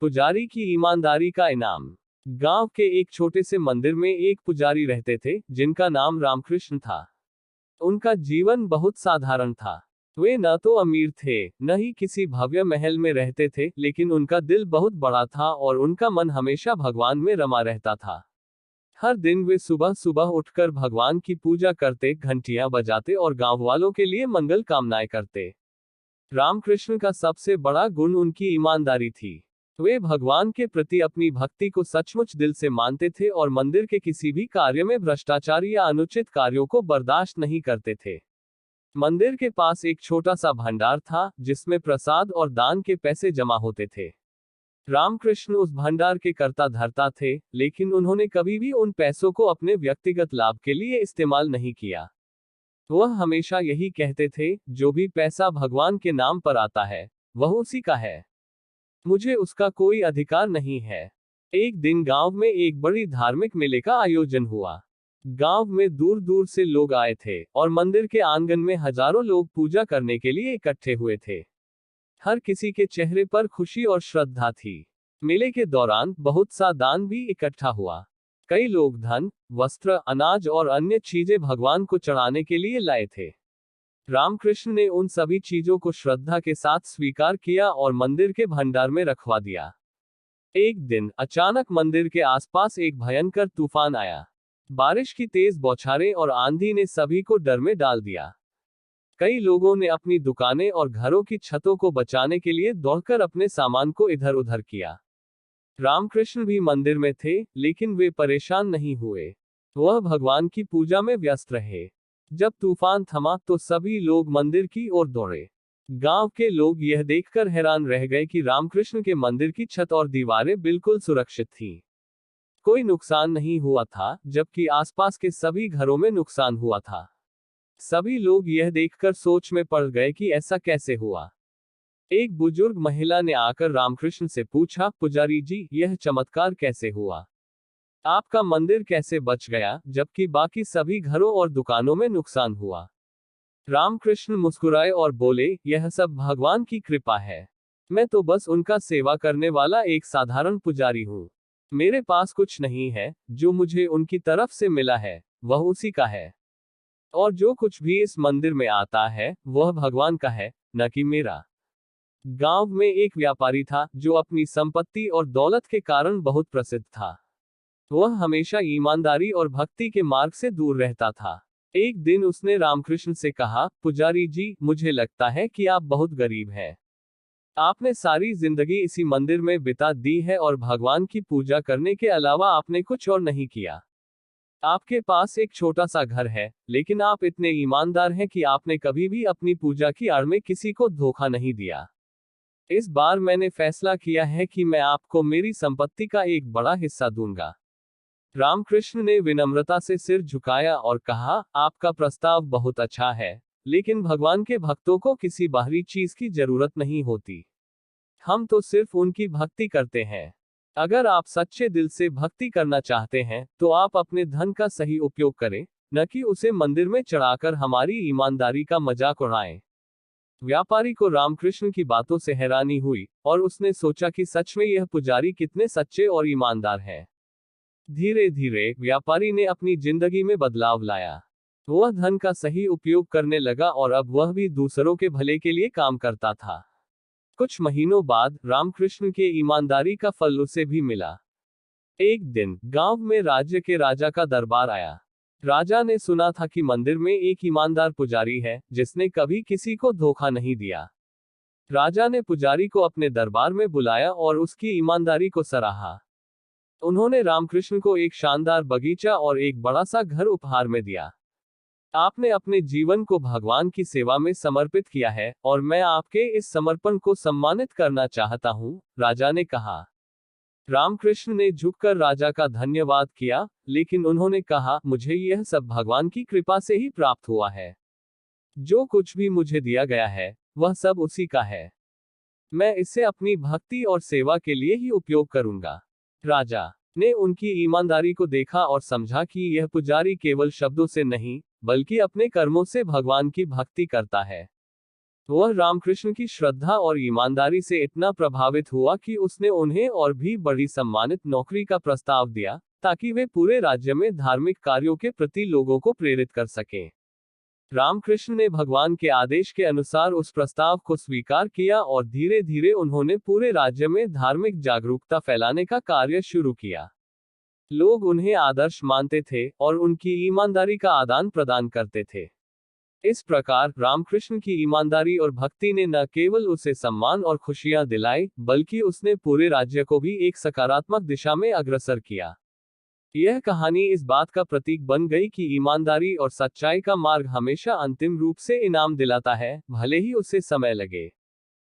पुजारी की ईमानदारी का इनाम। गांव के एक छोटे से मंदिर में एक पुजारी रहते थे जिनका नाम रामकृष्ण था। उनका जीवन बहुत साधारण था। वे न तो अमीर थे न ही किसी भव्य महल में रहते थे, लेकिन उनका दिल बहुत बड़ा था और उनका मन हमेशा भगवान में रमा रहता था। हर दिन वे सुबह सुबह उठकर भगवान की पूजा करते, घंटियां बजाते और गांव वालों के लिए मंगल कामनाएं करते। रामकृष्ण का सबसे बड़ा गुण उनकी ईमानदारी थी। वे भगवान के प्रति अपनी भक्ति को सचमुच दिल से मानते थे और मंदिर के किसी भी कार्य में भ्रष्टाचार या अनुचित कार्यों को बर्दाश्त नहीं करते थे। मंदिर के पास एक छोटा सा भंडार था जिसमें प्रसाद और दान के पैसे जमा होते थे। रामकृष्ण उस भंडार के कर्ता धर्ता थे, लेकिन उन्होंने कभी भी उन पैसों को अपने व्यक्तिगत लाभ के लिए इस्तेमाल नहीं किया। वह हमेशा यही कहते थे, जो भी पैसा भगवान के नाम पर आता है वह उसी का है, मुझे उसका कोई अधिकार नहीं है। एक दिन गांव में एक बड़ी धार्मिक मेले का आयोजन हुआ। गांव में दूर दूर से लोग आए थे और मंदिर के आंगन में हजारों लोग पूजा करने के लिए इकट्ठे हुए थे। हर किसी के चेहरे पर खुशी और श्रद्धा थी। मेले के दौरान बहुत सा दान भी इकट्ठा हुआ। कई लोग धन, वस्त्र, अनाज और अन्य चीजें भगवान को चढ़ाने के लिए लाए थे। रामकृष्ण ने उन सभी चीजों को श्रद्धा के साथ स्वीकार किया और मंदिर के भंडार में रखवा दिया। एक दिन अचानक मंदिर के आसपास एक भयंकर तूफान आया। बारिश की तेज बौछारें और आंधी ने सभी को डर में डाल दिया। कई लोगों ने अपनी दुकानें और घरों की छतों को बचाने के लिए दौड़कर अपने सामान को इधर उधर किया। रामकृष्ण भी मंदिर में थे, लेकिन वे परेशान नहीं हुए। वह भगवान की पूजा में व्यस्त रहे। जब तूफान थमा तो सभी लोग मंदिर की ओर दौड़े। गांव के लोग यह देखकर हैरान रह गए कि रामकृष्ण के मंदिर की छत और दीवारें बिल्कुल सुरक्षित थीं। कोई नुकसान नहीं हुआ था, जबकि आसपास के सभी घरों में नुकसान हुआ था। सभी लोग यह देखकर सोच में पड़ गए कि ऐसा कैसे हुआ। एक बुजुर्ग महिला ने आकर रामकृष्ण से पूछा, पुजारी जी, यह चमत्कार कैसे हुआ? आपका मंदिर कैसे बच गया, जबकि बाकी सभी घरों और दुकानों में नुकसान हुआ? रामकृष्ण मुस्कुराए और बोले, यह सब भगवान की कृपा है। मैं तो बस उनका सेवा करने वाला एक साधारण पुजारी हूँ। मेरे पास कुछ नहीं है, जो मुझे उनकी तरफ से मिला है वह उसी का है। और जो कुछ भी इस मंदिर में आता है वह भगवान का है, न कि मेरा। गांव में एक व्यापारी था जो अपनी संपत्ति और दौलत के कारण बहुत प्रसिद्ध था। वह हमेशा ईमानदारी और भक्ति के मार्ग से दूर रहता था। एक दिन उसने रामकृष्ण से कहा, पुजारी जी, मुझे लगता है कि आप बहुत गरीब हैं। आपने सारी जिंदगी इसी मंदिर में बिता दी है और भगवान की पूजा करने के अलावा आपने कुछ और नहीं किया। आपके पास एक छोटा सा घर है, लेकिन आप इतने ईमानदार हैं कि आपने कभी भी अपनी पूजा की आड़ में किसी को धोखा नहीं दिया। इस बार मैंने फैसला किया है कि मैं आपको मेरी संपत्ति का एक बड़ा हिस्सा दूंगा। रामकृष्ण ने विनम्रता से सिर झुकाया और कहा, आपका प्रस्ताव बहुत अच्छा है, लेकिन भगवान के भक्तों को किसी बाहरी चीज की जरूरत नहीं होती। हम तो सिर्फ उनकी भक्ति करते हैं। अगर आप सच्चे दिल से भक्ति करना चाहते हैं तो आप अपने धन का सही उपयोग करें, न कि उसे मंदिर में चढ़ाकर हमारी ईमानदारी का मजाक उड़ाएं। व्यापारी को रामकृष्ण की बातों से हैरानी हुई और उसने सोचा कि सच में यह पुजारी कितने सच्चे और ईमानदार हैं। धीरे धीरे व्यापारी ने अपनी जिंदगी में बदलाव लाया। वह धन का सही उपयोग करने लगा और अब वह भी दूसरों के भले के लिए काम करता था। कुछ महीनों बाद रामकृष्ण के ईमानदारी का फल उसे भी मिला। एक दिन गांव में राज्य के राजा का दरबार आया। राजा ने सुना था कि मंदिर में एक ईमानदार पुजारी है जिसने कभी किसी को धोखा नहीं दिया। राजा ने पुजारी को अपने दरबार में बुलाया और उसकी ईमानदारी को सराहा। उन्होंने रामकृष्ण को एक शानदार बगीचा और एक बड़ा सा घर उपहार में दिया। आपने अपने जीवन को भगवान की सेवा में समर्पित किया है और मैं आपके इस समर्पण को सम्मानित करना चाहता हूँ, राजा ने कहा। रामकृष्ण ने झुककर राजा का धन्यवाद किया, लेकिन उन्होंने कहा, मुझे यह सब भगवान की कृपा से ही प्राप्त हुआ है। जो कुछ भी मुझे दिया गया है वह सब उसी का है। मैं इसे अपनी भक्ति और सेवा के लिए ही उपयोग करूंगा। राजा ने उनकी ईमानदारी को देखा और समझा कि यह पुजारी केवल शब्दों से नहीं, बल्कि अपने कर्मों से भगवान की भक्ति करता है। वह रामकृष्ण की श्रद्धा और ईमानदारी से इतना प्रभावित हुआ कि उसने उन्हें और भी बड़ी सम्मानित नौकरी का प्रस्ताव दिया, ताकि वे पूरे राज्य में धार्मिक कार्यों के प्रति लोगों को प्रेरित कर सकें। रामकृष्ण ने भगवान के आदेश के अनुसार उस प्रस्ताव को स्वीकार किया और धीरे धीरे उन्होंने पूरे राज्य में धार्मिक जागरूकता फैलाने का कार्य शुरू किया। लोग उन्हें आदर्श मानते थे और उनकी ईमानदारी का आदान प्रदान करते थे। इस प्रकार रामकृष्ण की ईमानदारी और भक्ति ने न केवल उसे सम्मान और खुशियां दिलाई, बल्कि उसने पूरे राज्य को भी एक सकारात्मक दिशा में अग्रसर किया। यह कहानी इस बात का प्रतीक बन गई कि ईमानदारी और सच्चाई का मार्ग हमेशा अंतिम रूप से इनाम दिलाता है, भले ही उसे समय लगे।